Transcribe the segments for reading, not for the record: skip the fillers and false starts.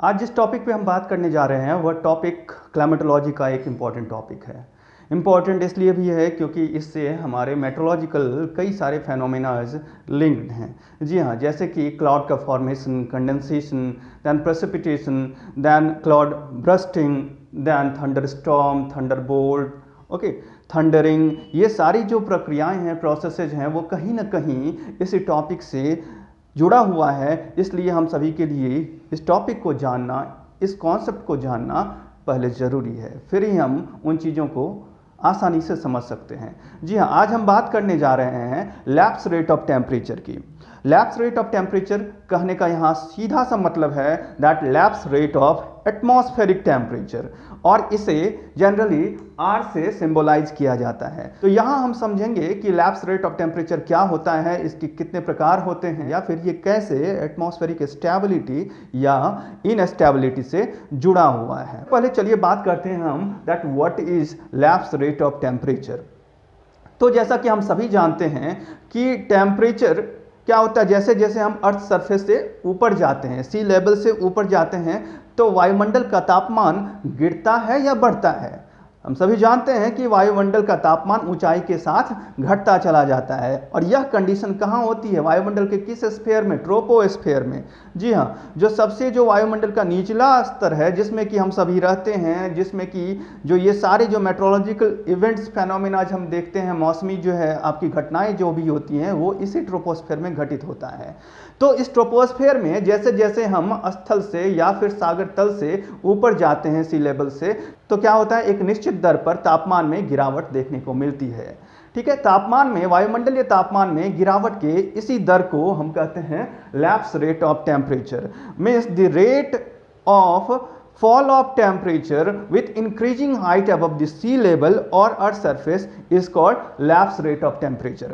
आज जिस टॉपिक पे हम बात करने जा रहे हैं वह टॉपिक क्लाइमेटोलॉजी का एक इम्पॉर्टेंट टॉपिक है। इम्पॉर्टेंट इसलिए भी है क्योंकि इससे हमारे मेट्रोलॉजिकल कई सारे फेनोमेनाज लिंक्ड हैं। जी हाँ, जैसे कि क्लाउड का formation, condensation, then precipitation, then cloud bursting, then thunderstorm, thunderbolt, okay, thundering. ये सारी जो प्रक्रियाएं हैं, प्रोसेसेज हैं, वो कहीं ना कहीं इस टॉपिक से जुड़ा हुआ है। इसलिए हम सभी के लिए इस टॉपिक को जानना, इस कॉन्सेप्ट को जानना पहले ज़रूरी है, फिर ही हम उन चीज़ों को आसानी से समझ सकते हैं। जी हाँ, आज हम बात करने जा रहे हैं लैप्स रेट ऑफ टेम्परेचर की। लैप्स रेट ऑफ टेम्परेचर कहने का यहाँ सीधा सा मतलब है that lapse rate of atmospheric temperature, और इसे जनरली R से सिंबलाइज किया जाता है। तो यहाँ हम समझेंगे कि लैप्स रेट ऑफ टेम्परेचर क्या होता है, इसके कितने प्रकार होते हैं, या फिर ये कैसे एटमॉस्फेरिक स्टेबिलिटी या इनस्टेबिलिटी से जुड़ा हुआ है। पहले चलिए बात करते हैं हम that what is lapse rate of temperature. तो जैसा कि हम सभी जानते हैं कि टेम्परेचर क्या होता है, जैसे जैसे हम अर्थ सरफेस से ऊपर जाते हैं, सी लेवल से ऊपर जाते हैं, तो वायुमंडल का तापमान गिरता है या बढ़ता है। हम सभी जानते हैं कि वायुमंडल का तापमान ऊंचाई के साथ घटता चला जाता है, और यह कंडीशन कहाँ होती है, वायुमंडल के किस स्फीयर में, ट्रोपोस्फीयर में। जी हाँ, जो वायुमंडल का निचला स्तर है, जिसमें कि हम सभी रहते हैं, जिसमें कि जो ये सारे जो मेट्रोलॉजिकल इवेंट्स, फेनोमेना हम देखते हैं, मौसमी जो है आपकी घटनाएं जो भी होती हैं, वो इसी ट्रोपोस्फीयर में घटित होता है। तो इस ट्रोपोस्फीयर में जैसे जैसे हम स्थल से या फिर सागर तल से ऊपर जाते हैं, सी लेवल से, तो क्या होता है, एक निश्चित दर पर तापमान में गिरावट देखने को मिलती है। ठीक है, तापमान में, वायुमंडलीय तापमान में गिरावट के इसी दर को हम कहते हैं lapse rate of temperature. Means the rate of fall of temperature with increasing height above the sea level or earth surface is called lapse rate of temperature।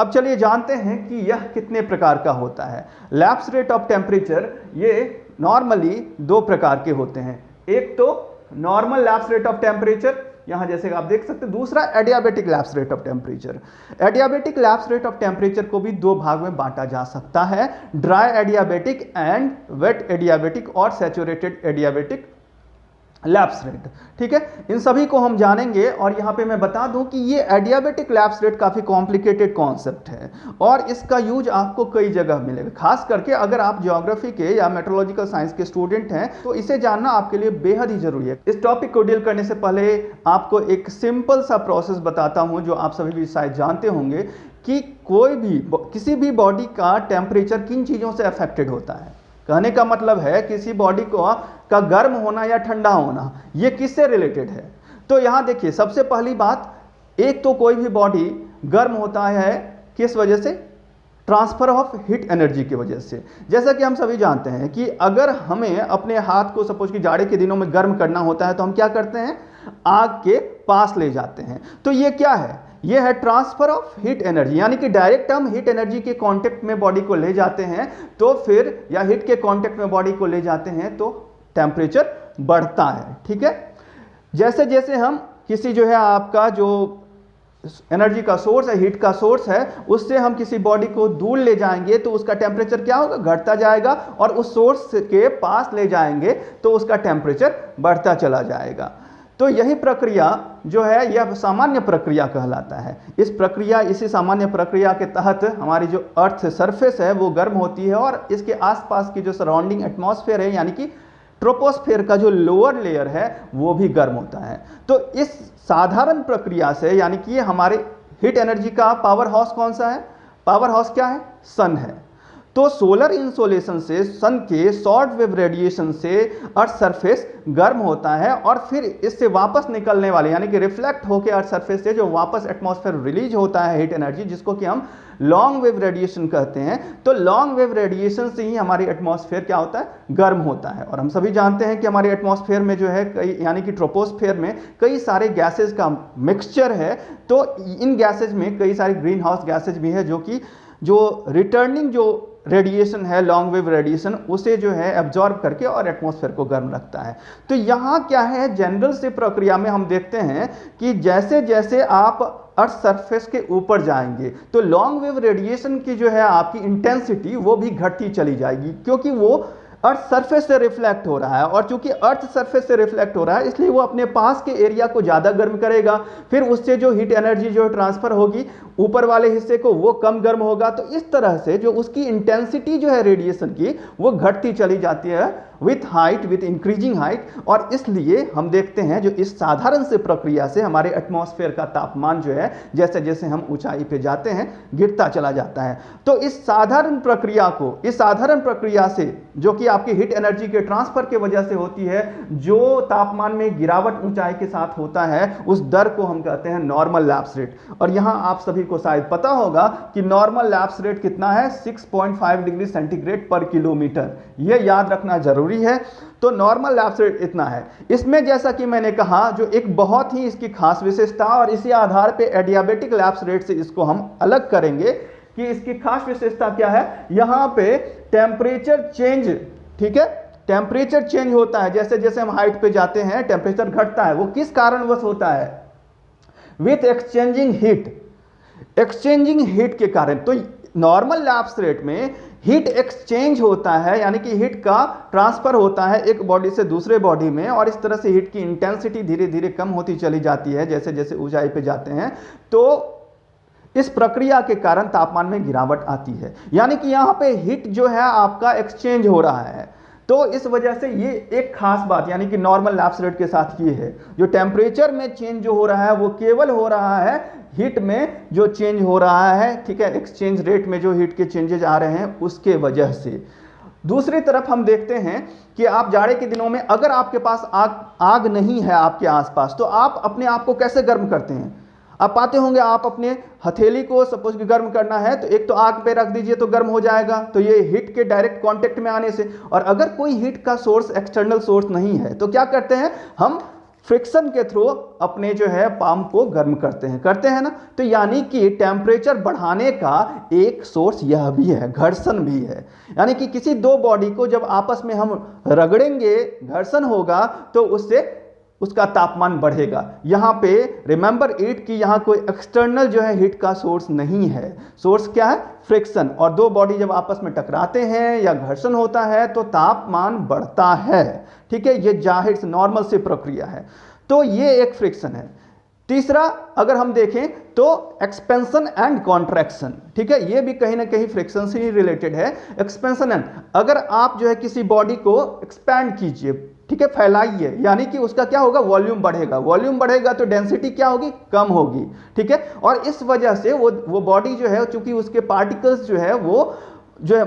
अब चलिए जानते हैं कि यह कितने प्रकार का होता है। लैप्स रेट ऑफ टेम्परेचर ये नॉर्मली दो प्रकार के होते हैं। एक तो normal lapse rate of temperature, यहां जैसे आप देख सकते हैं, दूसरा adiabatic lapse rate of temperature. Adiabatic lapse rate of temperature को भी दो भाग में बांटा जा सकता है, dry adiabatic and wet adiabatic और सैचुरेटेड एडियाबेटिक लैप्स रेट। ठीक है, इन सभी को हम जानेंगे। और यहाँ पे मैं बता दूं कि ये एडियाबेटिक लैप्स रेट काफ़ी कॉम्प्लिकेटेड कॉन्सेप्ट है, और इसका यूज आपको कई जगह मिलेगा। खास करके अगर आप ज्योग्राफी के या मेट्रोलॉजिकल साइंस के स्टूडेंट हैं, तो इसे जानना आपके लिए बेहद ही जरूरी है। इस टॉपिक को डील करने से पहले आपको एक सिंपल सा प्रोसेस बताता हूँ, जो आप सभी भी शायद जानते होंगे कि कोई भी किसी भी बॉडी का टेम्परेचर किन चीज़ों से अफेक्टेड होता है। कहने का मतलब है किसी बॉडी का गर्म होना या ठंडा होना, ये किससे रिलेटेड है। तो यहां देखिए, सबसे पहली बात, एक तो कोई भी बॉडी गर्म होता है किस वजह से, ट्रांसफर ऑफ हीट एनर्जी की वजह से। जैसा कि हम सभी जानते हैं कि अगर हमें अपने हाथ को सपोज कि जाड़े के दिनों में गर्म करना होता है, तो हम क्या करते हैं, आग के पास ले जाते हैं। तो ये क्या है, ये है ट्रांसफर ऑफ हीट एनर्जी, यानी कि डायरेक्ट हम हीट एनर्जी के कांटेक्ट में बॉडी को ले जाते हैं, तो फिर या हीट के कांटेक्ट में बॉडी को ले जाते हैं तो टेम्परेचर बढ़ता है। ठीक है, जैसे जैसे हम किसी जो है आपका जो एनर्जी का सोर्स है, हीट का सोर्स है, उससे हम किसी बॉडी को दूर ले जाएंगे तो उसका टेम्परेचर क्या होगा, घटता जाएगा, और उस सोर्स के पास ले जाएंगे तो उसका टेम्परेचर बढ़ता चला जाएगा। तो यही प्रक्रिया जो है यह सामान्य प्रक्रिया कहलाता है। इसी सामान्य प्रक्रिया के तहत हमारी जो अर्थ सरफेस है वो गर्म होती है, और इसके आसपास की जो सराउंडिंग एटमॉस्फेयर है, यानी कि ट्रोपोस्फेयर का जो लोअर लेयर है, वो भी गर्म होता है। तो इस साधारण प्रक्रिया से, यानी कि हमारे हीट एनर्जी का पावर हाउस कौन सा है, पावर हाउस क्या है, सन है। तो सोलर इंसोलेशन से, सन के शॉर्ट वेव रेडिएशन से अर्थ सरफेस गर्म होता है, और फिर इससे वापस निकलने वाले, यानी कि रिफ्लेक्ट होकर अर्थ सरफेस से जो वापस एटमॉस्फेयर रिलीज होता है हीट एनर्जी, जिसको कि हम लॉन्ग वेव रेडिएशन कहते हैं। तो लॉन्ग वेव रेडिएशन से ही हमारी एटमॉस्फेयर क्या होता है, गर्म होता है। और हम सभी जानते हैं कि हमारे एटमॉस्फेयर में जो है कई, यानी कि ट्रोपोस्फेयर में कई सारे गैसेज का मिक्सचर है। तो इन गैसेज में कई सारी ग्रीन हाउस गैसेज भी है, जो कि जो रिटर्निंग जो रेडिएशन है, लॉन्ग वेव रेडिएशन, उसे जो है एब्जॉर्ब करके और एटमॉस्फेयर को गर्म रखता है। तो यहाँ क्या है, जनरल से प्रक्रिया में हम देखते हैं कि जैसे जैसे आप अर्थ सरफेस के ऊपर जाएंगे तो लॉन्ग वेव रेडिएशन की जो है आपकी इंटेंसिटी वो भी घटती चली जाएगी, क्योंकि वो अर्थ सरफेस से रिफ्लेक्ट हो रहा है, और चूंकि अर्थ सरफेस से रिफ्लेक्ट हो रहा है इसलिए वो अपने पास के एरिया को ज़्यादा गर्म करेगा, फिर उससे जो हीट एनर्जी जो ट्रांसफर होगी ऊपर वाले हिस्से को वो कम गर्म होगा। तो इस तरह से जो उसकी इंटेंसिटी जो है रेडिएशन की वो घटती चली जाती है with height, with increasing height. और इसलिए हम देखते हैं जो इस साधारण से प्रक्रिया से हमारे एटमॉस्फेयर का तापमान जो है जैसे जैसे हम ऊंचाई पे जाते हैं गिरता चला जाता है। तो इस साधारण प्रक्रिया से जो कि आपकी हीट एनर्जी के ट्रांसफर के वजह से होती है, जो तापमान में गिरावट ऊंचाई के साथ होता है उस दर को हम कहते हैं नॉर्मल लैप्स रेट। और यहां आप सभी को शायद पता होगा कि नॉर्मल लैप्स रेट कितना है, 6.5 डिग्री सेंटीग्रेड पर किलोमीटर। यह याद रखना जरूरी है। तो नॉर्मल लैप्स रेट इतना है। इसमें जैसा कि मैंने कहा जो एक बहुत ही इसकी खास विशेषता, और इसी आधार पे एडियाबेटिक लैप्स रेट से इसको हम अलग करेंगे कि इसकी खास विशेषता क्या है। यहां पे टेम्परेचर चेंज, ठीक है, टेम्परेचर चेंज होता है जैसे जैसे हम हाइट पे जाते हैं टेम्परेचर घटता है। वो किस कारणवश होता है, विथ एक्सचेंजिंग हीट के कारण। तो नॉर्मल लैप्स रेट में हीट एक्सचेंज होता है, यानी कि हीट का ट्रांसफर होता है एक बॉडी से दूसरे बॉडी में, और इस तरह से हीट की इंटेंसिटी धीरे धीरे कम होती चली जाती है जैसे जैसे ऊंचाई पे जाते हैं। तो इस प्रक्रिया के कारण तापमान में गिरावट आती है, यानी कि यहां पे हीट जो है आपका एक्सचेंज हो रहा है। तो इस वजह से ये एक खास बात यानी कि नॉर्मल लैप्स रेट के साथ ये है, जो टेम्परेचर में चेंज जो हो रहा है वो केवल हो रहा है हीट में जो चेंज हो रहा है, ठीक है, एक्सचेंज रेट में जो हीट के चेंजेस आ रहे हैं उसके वजह से। दूसरी तरफ हम देखते हैं कि आप जाड़े के दिनों में अगर आपके पास आग नहीं है आपके आसपास, तो आप अपने आप को कैसे गर्म करते हैं। आप पाते होंगे आप अपने हथेली को सपोज कि गर्म करना है तो एक तो आग पे रख दीजिए तो गर्म हो जाएगा, तो ये हीट के डायरेक्ट कांटेक्ट में आने से। और अगर कोई हीट का सोर्स एक्सटर्नल सोर्स नहीं है तो क्या करते हैं हम, फ्रिक्शन के थ्रू अपने जो है पाम को गर्म करते हैं ना। तो यानी कि टेम्परेचर बढ़ाने का एक सोर्स यह भी है, घर्षण भी है। यानी कि किसी दो बॉडी को जब आपस में हम रगड़ेंगे, घर्षण होगा तो उससे उसका तापमान बढ़ेगा। यहाँ पे रिमेंबर इट कि यहाँ कोई एक्सटर्नल जो है हीट का सोर्स नहीं है। सोर्स क्या है, फ्रिक्शन। और दो बॉडी जब आपस में टकराते हैं या घर्षण होता है तो तापमान बढ़ता है, ठीक है, ये जाहिर से नॉर्मल से प्रक्रिया है। तो ये एक फ्रिक्शन है। तीसरा अगर हम देखें तो एक्सपेंशन एंड कॉन्ट्रैक्शन, ठीक है, ये भी कहीं ना कहीं फ्रिक्शन से ही रिलेटेड है। एक्सपेंशन एंड, अगर आप जो है किसी बॉडी को एक्सपैंड कीजिए, ठीक है, फैलाइए, यानी कि उसका क्या होगा, वॉल्यूम बढ़ेगा। वॉल्यूम बढ़ेगा तो डेंसिटी क्या होगी, कम होगी, ठीक है। और इस वजह से वो बॉडी जो है चूंकि उसके पार्टिकल्स जो है वो जो है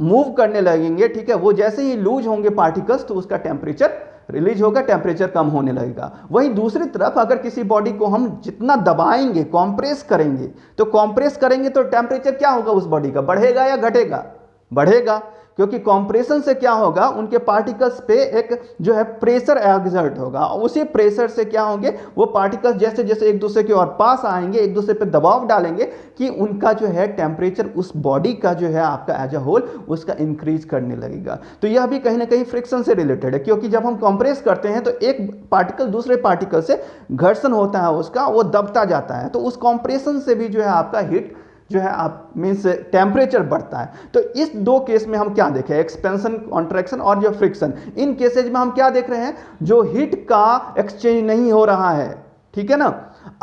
मूव करने लगेंगे, ठीक है, वो जैसे ही लूज होंगे पार्टिकल्स तो उसका टेम्परेचर रिलीज होगा, टेम्परेचर कम होने लगेगा। वहीं दूसरी तरफ अगर किसी बॉडी को हम जितना दबाएंगे, कॉम्प्रेस करेंगे, तो कॉम्प्रेस करेंगे तो टेम्परेचर क्या होगा उस बॉडी का, बढ़ेगा या घटेगा, बढ़ेगा, क्योंकि कॉम्प्रेशन से क्या होगा, उनके पार्टिकल्स पे एक जो है प्रेशर एक्सर्ट होगा। उसी प्रेशर से क्या होंगे, वो पार्टिकल्स जैसे जैसे एक दूसरे के और पास आएंगे, एक दूसरे पे दबाव डालेंगे कि उनका जो है टेम्परेचर उस बॉडी का जो है आपका एज अ होल उसका इंक्रीज करने लगेगा। तो यह भी कहीं ना कहीं फ्रिक्शन से रिलेटेड है, क्योंकि जब हम कॉम्प्रेस करते हैं तो एक पार्टिकल दूसरे पार्टिकल से घर्षण होता है उसका, वो दबता जाता है, तो उस कॉम्प्रेशन से भी जो है आपका हीट जो है आप मीन्स टेम्परेचर बढ़ता है। तो इस दो केस में हम क्या देखें, एक्सपेंशन, कॉन्ट्रैक्शन और जो फ्रिक्शन, इन केसेज में हम क्या देख रहे हैं, जो हीट का एक्सचेंज नहीं हो रहा है, ठीक है ना।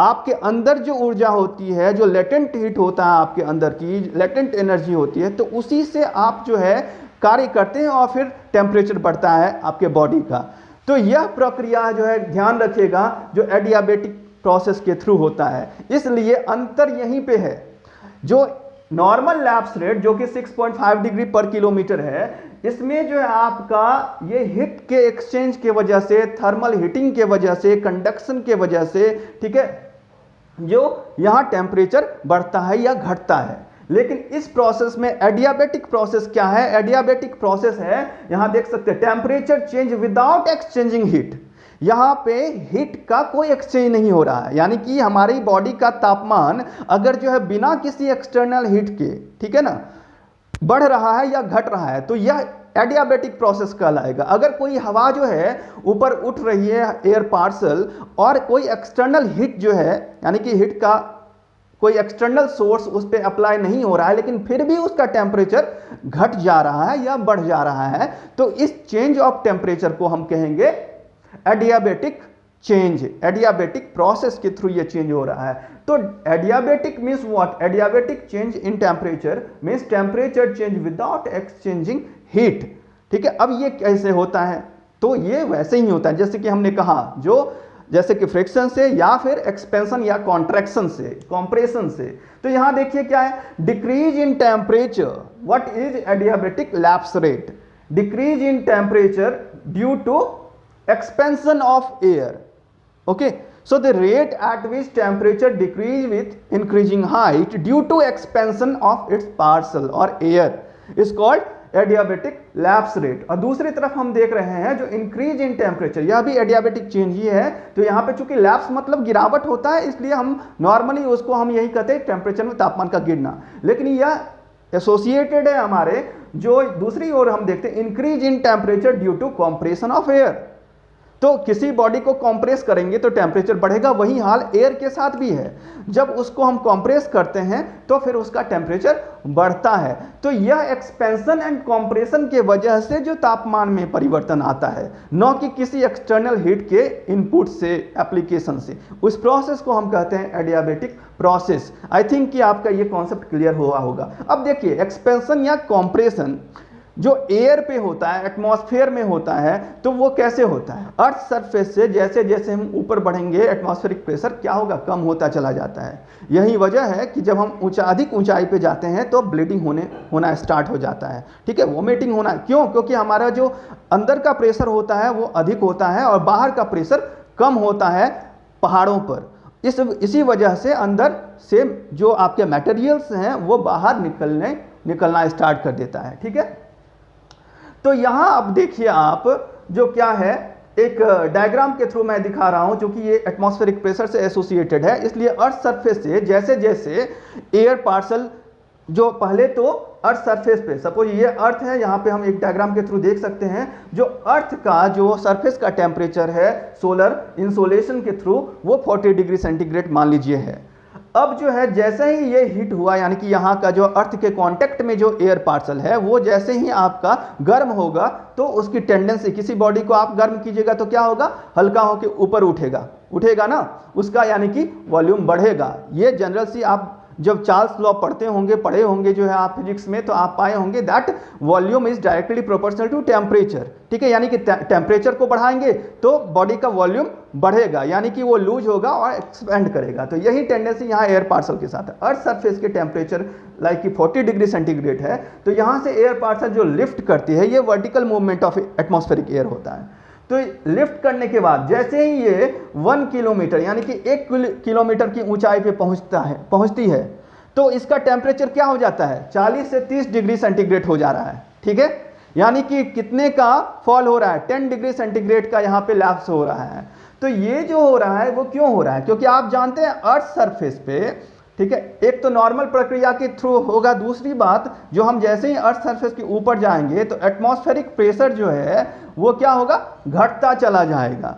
आपके अंदर जो ऊर्जा होती है, जो लेटेंट हीट होता है आपके अंदर की लेटेंट एनर्जी होती है, तो उसी से आप जो है कार्य करते हैं और फिर टेम्परेचर बढ़ता है आपके बॉडी का। तो यह प्रक्रिया जो है ध्यान रखिएगा जो एडियाबेटिक प्रोसेस के थ्रू होता है। इसलिए अंतर यहीं पे है, जो नॉर्मल लैप्स रेट जो कि 6.5 डिग्री पर किलोमीटर है, इसमें जो है आपका ये हीट के एक्सचेंज के वजह से, थर्मल हीटिंग के वजह से, कंडक्शन के वजह से, ठीक है, जो यहां टेम्परेचर बढ़ता है या घटता है। लेकिन इस प्रोसेस में एडियाबेटिक प्रोसेस क्या है, एडियाबेटिक प्रोसेस है, यहां देख सकते हैं temperature change without exchanging heat. यहां पे हीट का कोई एक्सचेंज नहीं हो रहा है, यानी कि हमारी बॉडी का तापमान अगर जो है बिना किसी एक्सटर्नल हीट के, ठीक है ना, बढ़ रहा है या घट रहा है तो यह एडियाबेटिक प्रोसेस कहलाएगा। अगर कोई हवा जो है ऊपर उठ रही है, एयर पार्सल, और कोई एक्सटर्नल हीट जो है यानी कि हीट का कोई एक्सटर्नल सोर्स उस पर अप्लाई नहीं हो रहा है, लेकिन फिर भी उसका टेम्परेचर घट जा रहा है या बढ़ जा रहा है, तो इस चेंज ऑफ टेम्परेचर को हम कहेंगे एडियाबेटिक चेंज। एडियाबेटिक प्रोसेस के थ्रू ये चेंज हो रहा है। तो adiabatic means what? Adiabatic change in temperature means temperature change without exchanging heat. ठीक है, अब ये कैसे होता है? तो ये वैसे ही होता है जैसे कि हमने कहा, जो जैसे कि फ्रिक्शन से या फिर एक्सपेंशन या कॉन्ट्रैक्शन से, कंप्रेशन से। तो यहां देखिए क्या है, decrease in temperature. What is adiabatic lapse rate? Decrease in temperature due to expansion of air. Okay, so the rate at which temperature decrease with increasing height due to expansion of its parcel or air is called adiabatic lapse rate। और दूसरी तरफ हम देख रहे हैं जो increase in temperature, यह भी एडियाबेटिक चेंज ही है। तो यहाँ पे चूंकि लैप्स मतलब गिरावट होता है, इसलिए हम नॉर्मली उसको हम यही कहते हैं टेम्परेचर में तापमान का गिरना, लेकिन यह एसोसिएटेड है हमारे जो दूसरी ओर हम देखते हैं increase in temperature due to compression of air. तो किसी बॉडी को कंप्रेस करेंगे तो टेम्परेचर बढ़ेगा, वही हाल एयर के साथ भी है। जब उसको हम कंप्रेस करते हैं तो फिर उसका टेम्परेचर बढ़ता है। तो यह एक्सपेंशन एंड कंप्रेशन के वजह से जो तापमान में परिवर्तन आता है, न कि किसी एक्सटर्नल हीट के इनपुट से, एप्लीकेशन से। उस प्रोसेस को हम कहते हैं एडियाबेटिक प्रोसेस। आई थिंक कि आपका ये कॉन्सेप्ट क्लियर हुआ होगा। अब देखिए, एक्सपेंशन या कंप्रेशन जो एयर पे होता है, एटमॉस्फेयर में होता है, तो वो कैसे होता है? अर्थ सरफेस से जैसे जैसे हम ऊपर बढ़ेंगे एटमॉस्फेरिक प्रेशर क्या होगा? कम होता चला जाता है। यही वजह है कि जब हम अधिक ऊंचाई पे जाते हैं तो ब्लीडिंग होना स्टार्ट हो जाता है। ठीक है, वोमिटिंग होना। क्यों? क्योंकि हमारा जो अंदर का प्रेशर होता है वो अधिक होता है और बाहर का प्रेशर कम होता है पहाड़ों पर। इसी वजह से अंदर से जो आपके मटेरियल्स हैं वो बाहर निकलना स्टार्ट कर देता है। ठीक है, तो यहां अब देखिए आप जो क्या है, एक डायग्राम के थ्रू मैं दिखा रहा हूं, जो कि ये एटमॉस्फेरिक प्रेशर से एसोसिएटेड है। इसलिए अर्थ सरफेस से जैसे जैसे एयर पार्सल, जो पहले तो अर्थ सरफेस पे, सपोज ये अर्थ है, यहाँ पे हम एक डायग्राम के थ्रू देख सकते हैं, जो अर्थ का जो सरफेस का टेम्परेचर है सोलर इंसोलेशन के थ्रू वो 40 डिग्री सेंटीग्रेड मान लीजिए है। अब जो है जैसे ही ये हीट हुआ, यानी कि यहाँ का जो अर्थ के कांटेक्ट में जो एयर पार्सल है वो जैसे ही आपका गर्म होगा तो उसकी टेंडेंसी, किसी बॉडी को आप गर्म कीजिएगा तो क्या होगा? हल्का होकर ऊपर उठेगा ना, उसका यानी कि वॉल्यूम बढ़ेगा। ये जनरल सी आप जब चार्ल्स लॉ पढ़े होंगे जो है आप फिजिक्स में, तो आप पाए होंगे that volume is directly proportional to temperature. ठीक है, यानी कि टेम्परेचर को बढ़ाएंगे तो बॉडी का वॉल्यूम बढ़ेगा, यानी कि वो लूज होगा और एक्सपेंड करेगा। तो यही टेंडेंसी यहाँ एयर पार्सल के साथ है। अर्थ सरफेस के टेम्परेचर लाइक कि 40 डिग्री सेंटीग्रेड है, तो यहाँ से एयर पार्सल जो लिफ्ट करती है, ये vertical movement of atmospheric air होता है। तो लिफ्ट करने के बाद जैसे ही ये 1 किलोमीटर यानी कि 1 किलोमीटर की ऊंचाई पे पहुंचती है, तो इसका टेम्परेचर क्या हो जाता है? 40 से 30 डिग्री सेंटीग्रेड हो जा रहा है। ठीक है, यानी कि कितने का फॉल हो रहा है? 10 डिग्री सेंटीग्रेड का यहाँ पे लैप्स हो रहा है। तो ये जो हो रहा है वो क्यों हो रहा है? क्योंकि आप जानते हैं अर्थ सरफेस पे, ठीक है, एक तो नॉर्मल प्रक्रिया के थ्रू होगा, दूसरी बात जो हम जैसे ही अर्थ सरफेस के ऊपर जाएंगे तो एटमॉस्फेरिक प्रेशर जो है वो क्या होगा? घटता चला जाएगा।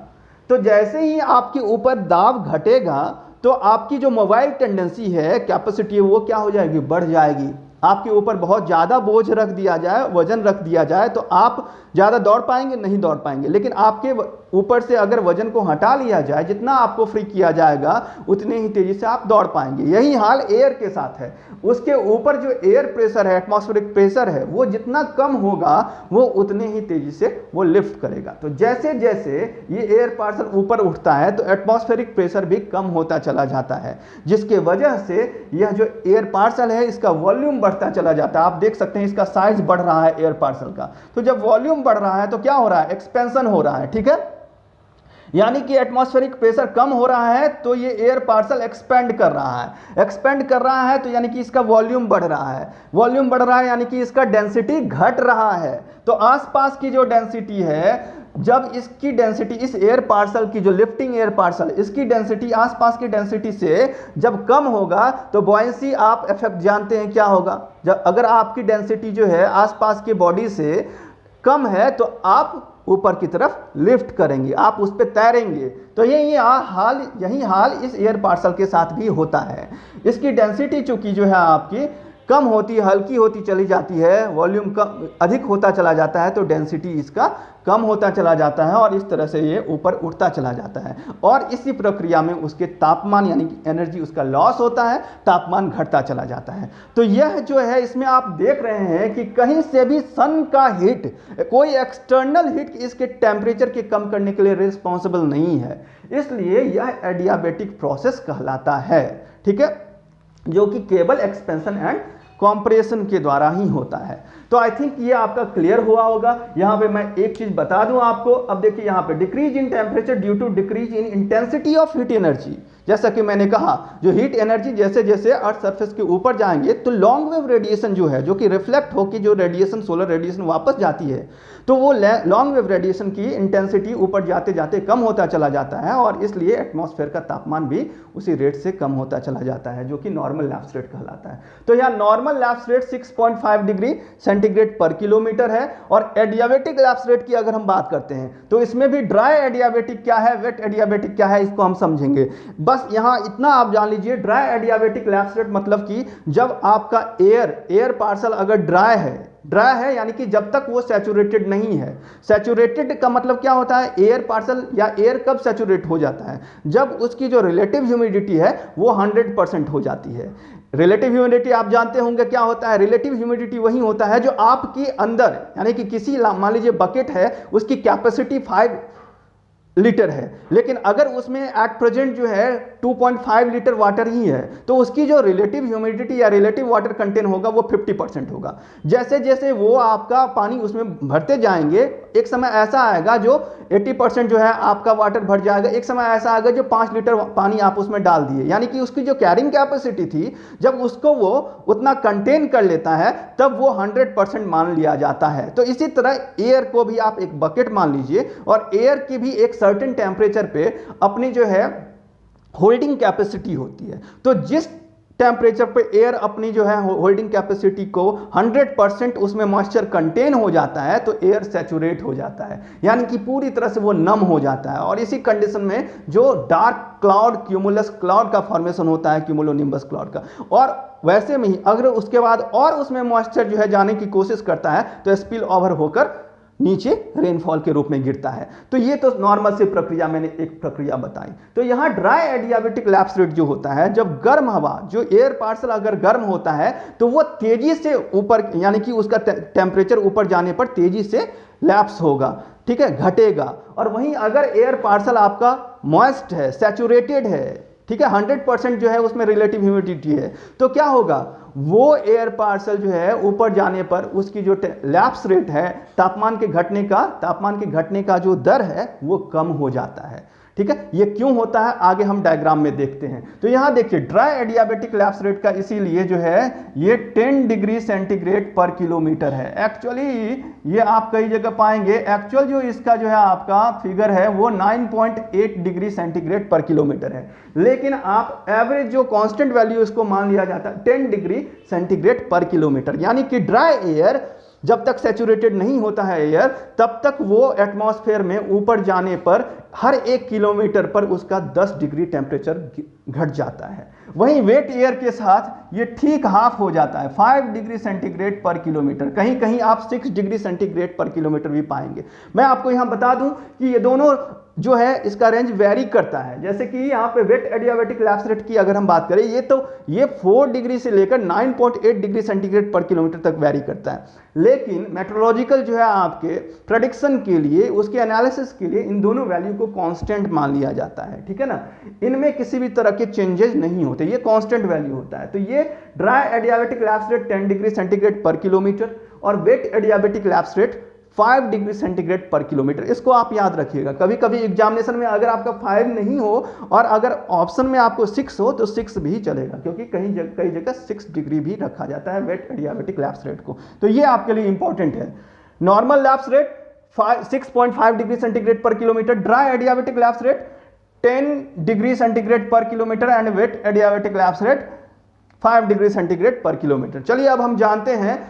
तो जैसे ही आपके ऊपर दाब घटेगा तो आपकी जो मोबाइल टेंडेंसी है, कैपेसिटी है, वो क्या हो जाएगी? बढ़ जाएगी। आपके ऊपर बहुत ज़्यादा बोझ रख दिया जाए, वजन रख दिया जाए, तो आप ज़्यादा दौड़ पाएंगे? नहीं दौड़ पाएंगे। लेकिन आपके ऊपर से अगर वजन को हटा लिया जाए, जितना आपको फ्री किया जाएगा उतनी ही तेज़ी से आप दौड़ पाएंगे। यही हाल एयर के साथ है। उसके ऊपर जो एयर प्रेशर है, एटमॉस्फेरिक प्रेशर है, वो जितना कम होगा वो उतने ही तेज़ी से वो लिफ्ट करेगा। तो जैसे जैसे ये एयर पार्सल ऊपर उठता है तो एटमॉस्फेरिक प्रेशर भी कम होता चला जाता है, जिसके वजह से यह जो एयर पार्सल है इसका वॉल्यूम बढ़ता चला जाता है। आप देख सकते हैं इसका साइज बढ़ रहा है एयर पार्सल का। तो जब वॉल्यूम बढ़ रहा है तो क्या हो रहा है? एक्सपेंशन हो रहा है। ठीक है, यानी कि एटमॉस्फेरिक प्रेशर कम हो रहा है तो ये एयर पार्सल एक्सपेंड कर रहा है, तो यानी कि इसका वॉल्यूम बढ़ रहा है, यानी कि इसका डेंसिटी घट रहा है। तो आसपास की जो डेंसिटी है, जब इसकी डेंसिटी, इस एयर पार्सल की जो लिफ्टिंग एयर पार्सल, इसकी डेंसिटी आसपास की डेंसिटी से जब कम होगा तो बॉयंसी आप इफेक्ट जानते हैं क्या होगा? जब अगर आपकी डेंसिटी जो है आसपास के बॉडी से कम है तो आप ऊपर की तरफ लिफ्ट करेंगे, आप उस पर तैरेंगे। तो यही हाल इस एयर पार्सल के साथ भी होता है। इसकी डेंसिटी चूंकि जो है आपकी कम होती, हल्की होती चली जाती है, वॉल्यूम कम अधिक होता चला जाता है, तो डेंसिटी इसका कम होता चला जाता है और इस तरह से ये ऊपर उठता चला जाता है। और इसी प्रक्रिया में उसके तापमान यानी कि एनर्जी उसका लॉस होता है, तापमान घटता चला जाता है। तो यह जो है इसमें आप देख रहे हैं कि कहीं से भी सन का हीट, कोई एक्सटर्नल हीट इसके टेम्परेचर के कम करने के लिए रिस्पॉन्सिबल नहीं है, इसलिए यह एडियाबेटिक प्रोसेस कहलाता है। ठीक है, जो कि केवल एक्सपेंशन एंड कॉम्प्रेशन के द्वारा ही होता है। तो आई थिंक ये आपका क्लियर हुआ होगा। यहां पे मैं एक चीज बता दूं आपको, अब देखिए यहां पे decrease in temperature due to decrease in intensity of heat energy. जैसा कि मैंने कहा, जो हीट एनर्जी जैसे जैसे अर्थ सरफेस के ऊपर जाएंगे तो लॉन्ग वेव रेडिएशन जो है, जो कि रिफ्लेक्ट होकर जो रेडिएशन, सोलर रेडिएशन वापस जाती है, तो वो लॉन्ग वेव रेडिएशन की इंटेंसिटी ऊपर जाते जाते कम होता चला जाता है और इसलिए एटमॉस्फेयर का तापमान भी उसी रेट से कम होता चला जाता है, जो कि नॉर्मल लैप्स रेट कहलाता है। तो यहाँ normal lapse rate 6.5 degree centigrade per kilometre है। और एडियाबेटिक लैप्स रेट की अगर हम बात करते हैं तो इसमें भी ड्राई एडियाबेटिक क्या है, वेट एडियाबेटिक क्या है, इसको हम समझेंगे। बस यहां इतना आप जान लीजिए, ड्राई एडियाबेटिक लैप्स रेट मतलब कि जब आपका एयर पार्सल अगर ड्राई है यानी कि जब तक वो सैचुरेटेड नहीं है। सैचुरेटेड का मतलब क्या होता है, एयर पार्सल या एयर कब सैचुरेट हो जाता है, जब उसकी जो रिलेटिव ह्यूमिडिटी है वो 100% हो जाती है। रिलेटिव ह्यूमिडिटी आप जानते होंगे क्या होता है, रिलेटिव ह्यूमिडिटी वही होता है जो आपके अंदर, यानी कि किसी मान लीजिए बकेट है, उसकी कैपेसिटी 5 लीटर है, लेकिन अगर उसमें एट प्रेजेंट जो है 2.5 लीटर वाटर ही है, तो उसकी जो रिलेटिव ह्यूमिडिटी या रिलेटिव वाटर कंटेंट होगा वो 50% होगा। जैसे जैसे वो आपका पानी उसमें भरते जाएंगे, एक समय ऐसा आएगा जो 80% जो है आपका वाटर भर जाएगा, एक समय ऐसा आएगा जो 5 लीटर पानी आप उसमें डाल दिए, यानी कि उसकी जो कैरिंग कैपेसिटी थी, जब उसको वो उतना कंटेन कर लेता है तब वो 100% मान लिया जाता है। तो इसी तरह एयर को भी आप एक बकेट मान लीजिए और एयर की भी एक सर्टेन टेम्परेचर पे अपनी जो है होल्डिंग कैपेसिटी होती है। तो जिस टेम्परेचर पे एयर अपनी जो है होल्डिंग कैपेसिटी को 100% उसमें मॉइस्चर कंटेन हो जाता है तो एयर सैचुरेट हो जाता है, यानी कि पूरी तरह से वो नम हो जाता है। और इसी कंडीशन में जो डार्क क्लाउड, क्यूमुलस क्लाउड का फॉर्मेशन होता है, क्यूमुलोनिम्बस क्लाउड का, और वैसे में ही अगर उसके बाद और उसमें मॉइस्चर जो है जाने की कोशिश करता है तो स्पिल ओवर होकर नीचे रेनफॉल के रूप में गिरता है। तो ये तो नॉर्मल सी प्रक्रिया, मैंने एक प्रक्रिया बताई। तो यहाँ ड्राई एडियाबेटिक लैप्स रेट जो होता है, जब गर्म हवा, जो एयर पार्सल अगर गर्म होता है तो वो तेजी से ऊपर, यानी कि उसका टेम्परेचर ऊपर जाने पर तेजी से लैप्स होगा, ठीक है, घटेगा। और वहीं अगर एयर पार्सल आपका मॉइस्ट है, सैचुरेटेड है, ठीक है, 100% जो है उसमें रिलेटिव ह्यूमिडिटी है, तो क्या होगा, वो एयर पार्सल जो है ऊपर जाने पर उसकी जो लैप्स रेट है, तापमान के घटने का जो दर है वो कम हो जाता है। ठीक है, ये क्यों होता है आगे हम डायग्राम में देखते हैं। तो यहां देखिए ड्राई एडियाबेटिक लैप्स रेट का इसीलिए जो है ये 10 डिग्री सेंटीग्रेड पर किलोमीटर है। एक्चुअली ये आप कई जगह पाएंगे, एक्चुअल जो इसका जो है आपका फिगर है वो 9.8 डिग्री सेंटीग्रेड पर किलोमीटर है, लेकिन आप एवरेज जो कांस्टेंट वैल्यू इसको मान लिया जाता है 10 डिग्री सेंटीग्रेड पर किलोमीटर। यानी कि ड्राई एयर जब तक सैचुरेटेड नहीं होता है एयर, तब तक वो एटमॉस्फेयर में ऊपर जाने पर हर 1 किलोमीटर पर उसका 10 डिग्री टेम्परेचर घट जाता है। वहीं वेट एयर के साथ ये ठीक हाफ हो जाता है, 5 डिग्री सेंटीग्रेड पर किलोमीटर, कहीं कहीं आप 6 डिग्री सेंटीग्रेड पर किलोमीटर भी पाएंगे। मैं आपको यहाँ बता दूं कि ये दोनों जो है इसका रेंज वेरी करता है। जैसे कि यहाँ पे वेट एडियाबेटिक लैप्स रेट की अगर हम बात करें, ये 4 डिग्री से लेकर 9.8 डिग्री सेंटीग्रेड पर किलोमीटर तक वेरी करता है, लेकिन मेट्रोलॉजिकल जो है आपके प्रेडिक्शन के लिए, उसके एनालिसिस के लिए इन दोनों वैल्यू को कांस्टेंट मान लिया जाता है। ठीक है ना, इनमें किसी भी तरह के चेंजेस नहीं होते, ये कांस्टेंट वैल्यू होता है। तो ये dry adiabatic lapse rate 10 degree centigrade per kilometre और wet adiabatic lapse rate 5 degree centigrade per kilometre. इसको आप याद रखिएगा। कभी कभी एग्जामिनेशन में अगर आपका 5 नहीं हो और अगर ऑप्शन में आपको 6 हो तो 6 भी चलेगा, क्योंकि कई जगह 6 डिग्री भी रखा जाता है वेट एडियाबेटिक लैप्स रेट को। तो ये आपके लिए इंपॉर्टेंट है। Normal lapse rate 6.5 degree centigrade per kilometre, dry adiabatic lapse rate 10 degree centigrade per kilometre and wet adiabatic lapse rate 5 degree centigrade per kilometre. चलिए अब हम जानते हैं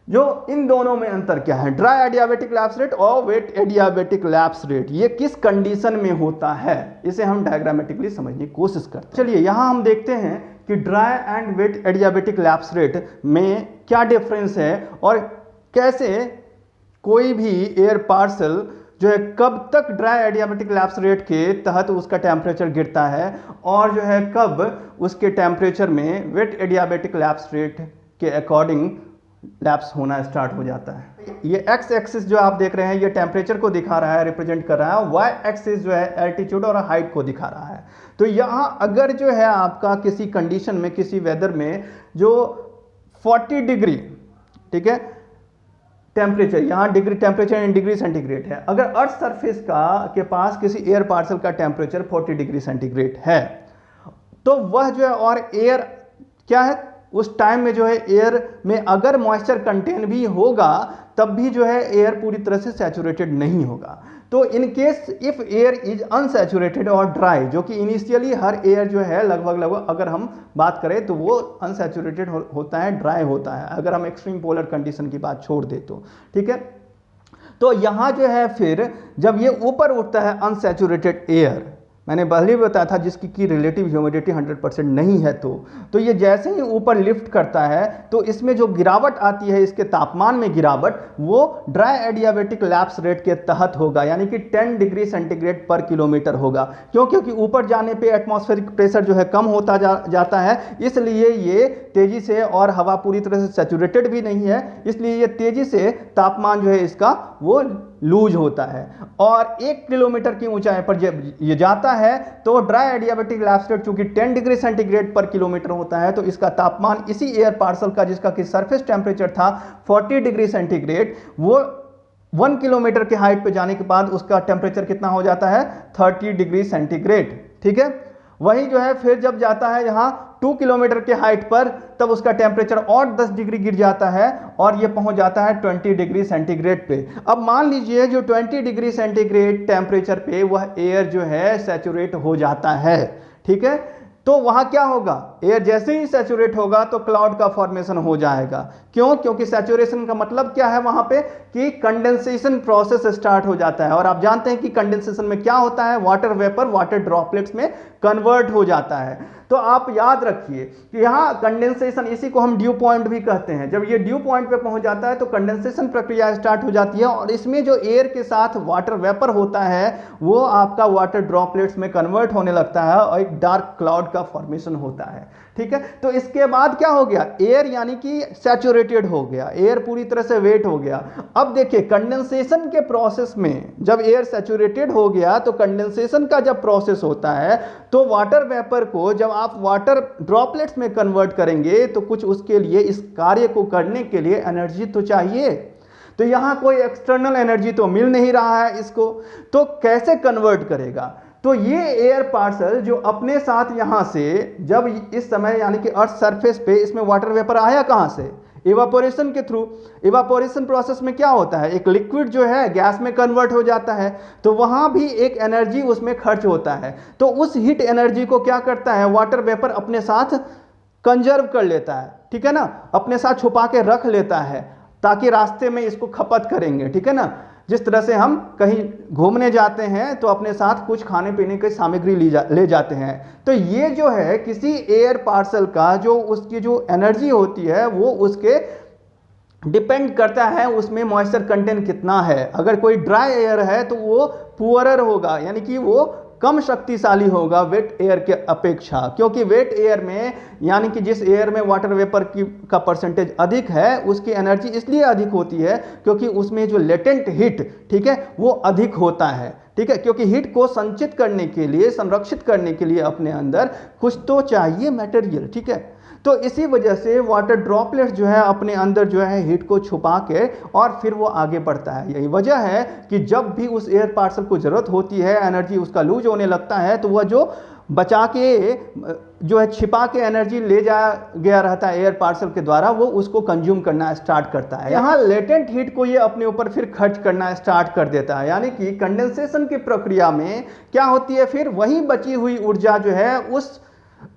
जो इन दोनों में अंतर क्या है, ड्राई एडियाबेटिक लैप्स रेट और वेट एडियाबेटिक लैप्स रेट, ये किस कंडीशन में होता है, इसे हम डायग्रामेटिकली समझने की कोशिश करते हैं। चलिए यहाँ हम देखते हैं कि dry and wet adiabatic lapse rate में क्या डिफरेंस है और कैसे कोई भी एयर पार्सल जो है कब तक ड्राई एडियाबेटिक लैप्स रेट के तहत उसका टेम्परेचर गिरता है और जो है कब उसके टेम्परेचर में वेट एडियाबेटिक लैप्स रेट के अकॉर्डिंग लैप्स होना स्टार्ट हो जाता है। ये एक्स एक्सिस जो आप देख रहे हैं ये टेम्परेचर को दिखा रहा है, रिप्रेजेंट कर रहा है, वाई एक्सिस जो है एल्टीट्यूड और हाइट को दिखा रहा है। तो यहाँ अगर जो है आपका किसी कंडीशन में, किसी वेदर में जो 40 डिग्री, ठीक है, टेम्परेचर, यहाँ degree temperature in degree centigrade है, अगर अर्थ सरफेस के पास किसी एयर पार्सल का टेम्परेचर 40 डिग्री सेंटीग्रेड है तो वह जो है, और एयर क्या है उस टाइम में जो है एयर में अगर मॉइस्चर कंटेन भी होगा तब भी जो है एयर पूरी तरह से सैचुरेटेड नहीं होगा। तो in case if air is unsaturated और ड्राई, जो कि इनिशियली हर एयर जो है लगभग अगर हम बात करें तो वो अनसैचुरेटेड होता है, ड्राई होता है, अगर हम एक्सट्रीम पोलर कंडीशन की बात छोड़ दे तो, ठीक है। तो यहाँ जो है फिर जब ये ऊपर उठता है अनसैचुरेटेड एयर, मैंने पहले भी बताया था जिसकी की रिलेटिव ह्यूमिडिटी 100% नहीं है, तो ये जैसे ही ऊपर लिफ्ट करता है तो इसमें जो गिरावट आती है, इसके तापमान में गिरावट, वो ड्राई एडियाबेटिक लैप्स रेट के तहत होगा, यानी कि 10 डिग्री सेंटीग्रेड पर किलोमीटर होगा। क्यों? क्योंकि ऊपर जाने पे एटमॉस्फेरिक प्रेशर जो है कम होता जाता है, इसलिए ये तेजी से, और हवा पूरी तरह से सैचुरेटेड भी नहीं है, इसलिए ये तेजी से तापमान जो है इसका वो लूज होता है। और 1 किलोमीटर की ऊंचाई पर जब ये जाता है तो ड्राई एडियाबेटिक लैप्स रेट चूंकि 10 डिग्री सेंटीग्रेड पर किलोमीटर होता है, तो इसका तापमान इसी एयर पार्सल का, जिसका कि सरफेस टेम्परेचर था 40 डिग्री सेंटीग्रेड, वो 1 किलोमीटर के हाइट पे जाने के बाद उसका टेम्परेचर कितना हो जाता है 30 डिग्री सेंटीग्रेड, ठीक है। वही जो है फिर जब जाता है यहाँ 2 किलोमीटर के हाइट पर, तब उसका टेम्परेचर और 10 डिग्री गिर जाता है और ये पहुंच जाता है 20 डिग्री सेंटीग्रेड पे। अब मान लीजिए जो 20 डिग्री सेंटीग्रेड टेम्परेचर पे वह एयर जो है सैचुरेट हो जाता है, ठीक है। तो वहां क्या होगा, एयर जैसे ही सैचुरेट होगा तो क्लाउड का फॉर्मेशन हो जाएगा। क्यों? क्योंकि सैचुरेशन का मतलब क्या है वहां पे कि कंडेंसेशन प्रोसेस स्टार्ट हो जाता है, और आप जानते हैं कि कंडेंसेशन में क्या होता है, वाटर वेपर वाटर ड्रॉपलेट्स में कन्वर्ट हो जाता है। तो आप याद रखिए कि यहाँ कंडेंसेशन, इसी को हम ड्यू पॉइंट भी कहते हैं, जब ये ड्यू पॉइंट पे पहुंच जाता है तो कंडेंसेशन प्रक्रिया स्टार्ट हो जाती है, और इसमें जो एयर के साथ वाटर वेपर होता है वो आपका वाटर ड्रॉपलेट्स में कन्वर्ट होने लगता है और एक डार्क क्लाउड का फॉर्मेशन होता है, ठीक है। तो इसके बाद क्या हो गया, एयर यानी कि सैचुरेटेड हो गया, एयर पूरी तरह से वेट हो गया। अब देखिए कंडेंसेशन के प्रोसेस में जब एयर सैचुरेटेड हो गया तो कंडेंसेशन का जब प्रोसेस होता है तो वाटर वेपर को जब आप वाटर ड्रॉपलेट्स में कन्वर्ट करेंगे तो कुछ उसके लिए, इस कार्य को करने के लिए एनर्जी तो चाहिए। तो यहां कोई एक्सटर्नल एनर्जी तो मिल नहीं रहा है इसको, तो कैसे कन्वर्ट करेगा। तो ये एयर पार्सल जो अपने साथ यहां से जब इस समय यानी कि अर्थ सरफेस पे इसमें वाटर वेपर आया कहां से, इवापोरेशन के थ्रू। इवापोरेशन प्रोसेस में क्या होता है, एक लिक्विड जो है गैस में कन्वर्ट हो जाता है, तो वहां भी एक एनर्जी उसमें खर्च होता है। तो उस हीट एनर्जी को क्या करता है वाटर वेपर अपने साथ कंजर्व कर लेता है, ठीक है ना, अपने साथ छुपा के रख लेता है ताकि रास्ते में इसको खपत करेंगे, ठीक है ना। जिस तरह से हम कहीं घूमने जाते हैं तो अपने साथ कुछ खाने पीने की सामग्री ले जाते हैं, तो ये जो है किसी एयर पार्सल का जो उसकी जो एनर्जी होती है वो उसके डिपेंड करता है उसमें मॉइस्चर कंटेंट कितना है। अगर कोई ड्राई एयर है तो वो पुअरर होगा, यानी कि वो कम शक्तिशाली होगा वेट एयर के अपेक्षा, क्योंकि वेट एयर में यानी कि जिस एयर में वाटर वेपर का परसेंटेज अधिक है उसकी एनर्जी इसलिए अधिक होती है क्योंकि उसमें जो लेटेंट हीट, ठीक है, वो अधिक होता है, ठीक है, क्योंकि हीट को संचित करने के लिए, संरक्षित करने के लिए अपने अंदर कुछ तो चाहिए मटेरियल, ठीक है। तो इसी वजह से वाटर ड्रॉपलेट्स जो है अपने अंदर जो है हीट को छुपा के और फिर वो आगे बढ़ता है। यही वजह है कि जब भी उस एयर पार्सल को जरूरत होती है, एनर्जी उसका लूज होने लगता है, तो वह जो बचा के जो है छिपा के एनर्जी ले जाया गया रहता है एयर पार्सल के द्वारा, वो उसको कंज्यूम करना स्टार्ट करता है। यहाँ लेटेंट हीट को ये अपने ऊपर फिर खर्च करना स्टार्ट कर देता है, यानी कि कंडेंसेशन की प्रक्रिया में क्या होती है, फिर वही बची हुई ऊर्जा जो है उस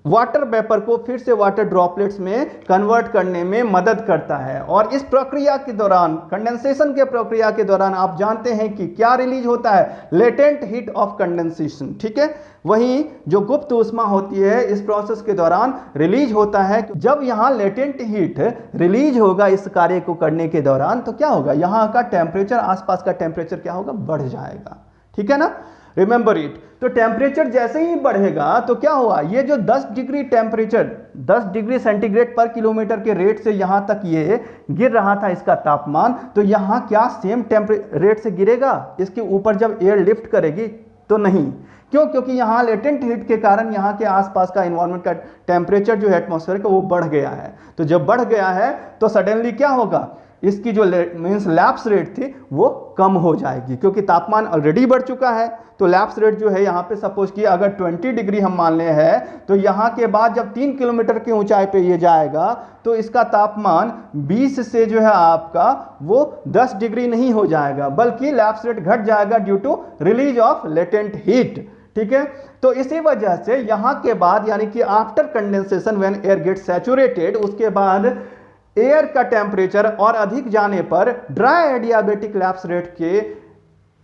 वाटर वेपर को फिर से वाटर ड्रॉपलेट्स में कन्वर्ट करने में मदद करता है। और इस प्रक्रिया के दौरान, कंडेंसेशन के प्रक्रिया के दौरान आप जानते हैं कि क्या रिलीज होता है, लेटेंट हीट ऑफ कंडेंसेशन, ठीक है। वहीं जो गुप्त ऊष्मा होती है इस प्रोसेस के दौरान रिलीज होता है। जब यहाँ लेटेंट हीट रिलीज होगा इस कार्य को करने के दौरान तो क्या होगा, यहाँ का टेम्परेचर, आसपास का टेम्परेचर क्या होगा, बढ़ जाएगा, ठीक है ना, रिमेंबर इट। तो टेम्परेचर जैसे ही बढ़ेगा तो क्या हुआ, ये जो 10 degree temperature, 10 degree centigrade per kilometre के रेट से यहां तक ये गिर रहा था इसका तापमान, तो यहां क्या सेम रेट से गिरेगा इसके ऊपर जब एयर लिफ्ट करेगी, तो नहीं। क्यों, क्योंकि यहाँ लेटेंट हीट के कारण यहाँ के आसपास का इन्वायरमेंट का टेम्परेचर जो है एटमॉस्फेयर का वो बढ़ गया है। तो जब बढ़ गया है तो सडनली क्या होगा, इसकी जो मीन्स लैप्स रेट थी वो कम हो जाएगी, क्योंकि तापमान ऑलरेडी बढ़ चुका है। तो लैप्स रेट जो है यहाँ पे सपोज कि अगर 20 डिग्री हम मान ले हैं, तो यहाँ के बाद जब 3 किलोमीटर की ऊंचाई पे ये जाएगा तो इसका तापमान 20 से जो है आपका वो 10 डिग्री नहीं हो जाएगा, बल्कि लैप्स रेट घट जाएगा due to release of latent heat, ठीक है। तो इसी वजह से यहाँ के बाद यानी कि after condensation when air gate saturated, उसके बाद एयर का टेम्परेचर और अधिक जाने पर ड्राई एडियाबेटिक लैप्स रेट के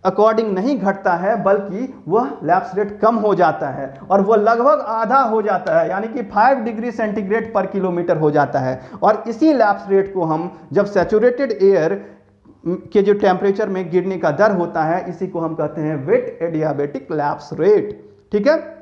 अकॉर्डिंग नहीं घटता है, बल्कि वह लैप्स रेट कम हो जाता है और वह लगभग आधा हो जाता है, यानी कि 5 डिग्री सेंटीग्रेड पर किलोमीटर हो जाता है। और इसी लैप्स रेट को हम जब सैचुरेटेड एयर के जो टेम्परेचर में गिरने का दर होता है, इसी को हम कहते हैं वेट एडियाबेटिक लैप्स रेट, ठीक है।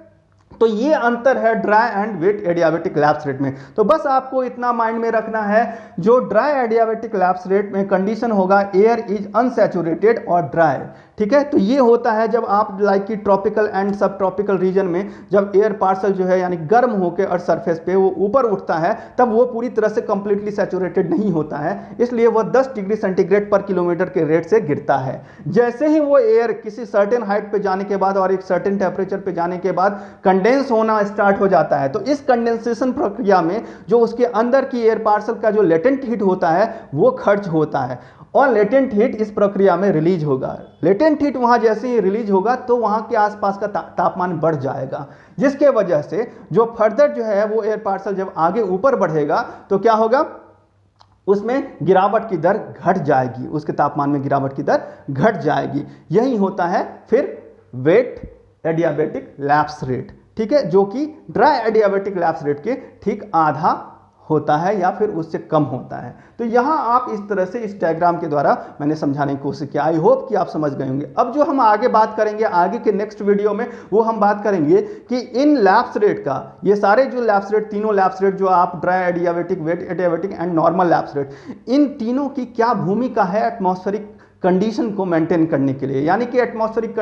तो ये अंतर है dry and wet adiabatic lapse rate में। तो बस आपको इतना माइंड में रखना है, जो ड्राई एडियाबेटिक लैप्स रेट में कंडीशन होगा एयर इज अनसैचुरेटेड और ड्राई, ठीक है। तो ये होता है जब आप लाइक कि ट्रॉपिकल एंड सब ट्रॉपिकल रीजन में जब एयर पार्सल जो है यानी गर्म होकर और सरफेस पे वो ऊपर उठता है, तब वो पूरी तरह से कंप्लीटली सैचुरेटेड नहीं होता है, इसलिए वो 10 डिग्री सेंटीग्रेड पर किलोमीटर के रेट से गिरता है। जैसे ही वो एयर किसी सर्टेन हाइट पे जाने के बाद और एक सर्टेन टेम्परेचर पे जाने के बाद कंडेंस होना स्टार्ट हो जाता है, तो इस कंडेंसेशन प्रक्रिया में जो उसके अंदर की एयर पार्सल का जो लेटेंट हीट होता है वो खर्च होता है और लेटेंट हीट इस प्रक्रिया में रिलीज होगा। लेटेंट हीट वहां जैसे ही रिलीज होगा तो वहां के आसपास का तापमान बढ़ जाएगा, जिसके वजह से जो फर्दर जो है वो एयर पार्सल जब आगे ऊपर बढ़ेगा तो क्या होगा, उसमें गिरावट की दर घट जाएगी, उसके तापमान में गिरावट की दर घट जाएगी। यही होता है फिर वेट एडियाबेटिक लैप्स रेट, ठीक है, जो कि ड्राई एडियाबेटिक लैप्स रेट के ठीक आधा होता है या फिर उससे कम होता है। तो यहाँ आप इस तरह से इस डायग्राम के द्वारा मैंने समझाने की कोशिश किया। आई होप कि आप समझ गए होंगे। अब जो हम आगे बात करेंगे आगे के नेक्स्ट वीडियो में, वो हम बात करेंगे कि इन लैप्स रेट का, ये सारे जो लैप्स रेट, तीनों लैप्स रेट जो आप dry adiabatic, wet adiabatic and normal lapse rate, इन तीनों की क्या भूमिका है एटमॉस्फेरिक कंडीशन को मेंटेन करने के लिए। यानी कि एटमॉस्फेरिक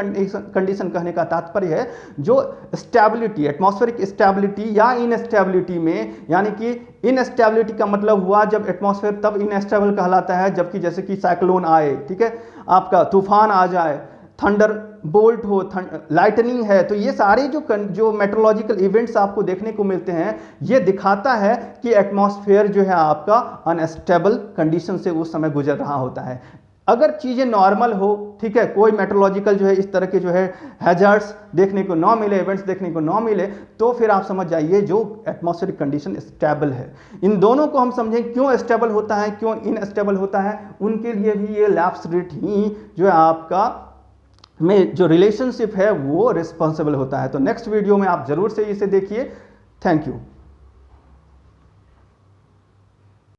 कंडीशन कहने का तात्पर्य है जो स्टेबिलिटी, एटमॉस्फेरिक स्टेबिलिटी या इनस्टेबिलिटी में, यानी कि इनस्टेबिलिटी का मतलब हुआ जब एटमॉस्फेयर तब इनस्टेबल कहलाता है जबकि जैसे कि साइक्लोन आए, ठीक है, आपका तूफान आ जाए, थंडर बोल्ट हो, लाइटनिंग है, तो ये सारे जो मेट्रोलॉजिकल इवेंट्स आपको देखने को मिलते हैं, ये दिखाता है कि एटमॉस्फेयर जो है आपका अनस्टेबल कंडीशन से उस समय गुजर रहा होता है। अगर चीज़ें नॉर्मल हो, ठीक है, कोई मेट्रोलॉजिकल जो है इस तरह के जो है हैजर्ड्स देखने को ना मिले, इवेंट्स देखने को ना मिले, तो फिर आप समझ जाइए जो एटमॉस्फेरिक कंडीशन स्टेबल है। इन दोनों को हम समझें क्यों स्टेबल होता है, क्यों इनस्टेबल होता है, उनके लिए भी ये लैप्स रेट ही जो है आपका में जो रिलेशनशिप है वो रिस्पॉन्सिबल होता है। तो नेक्स्ट वीडियो में आप जरूर से इसे देखिए। Thank you.